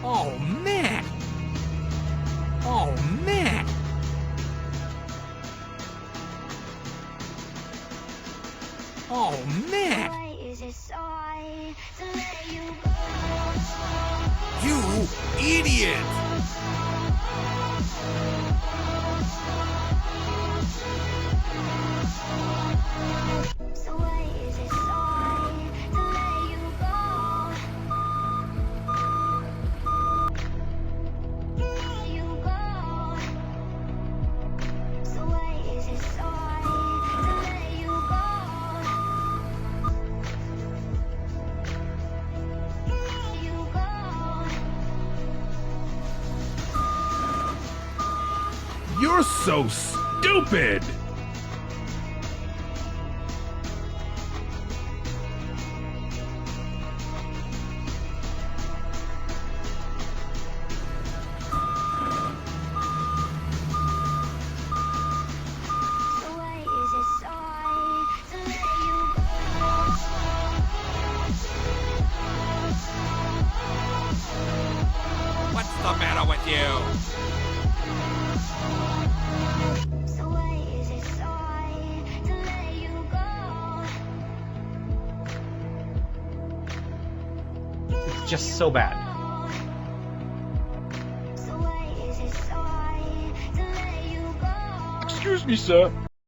Oh, man! Oh, man! Oh, man! Why is it so hard to let you You idiot! go? So why is it so hard to let you go? Let you go. So why is it so hard to let you go? Let you go. You're so stupid! So why is it so hard to let you What's the matter with you? go? So why is it so hard to let you go? It's just so bad. So why is it so hard to let you go? Excuse me, sir.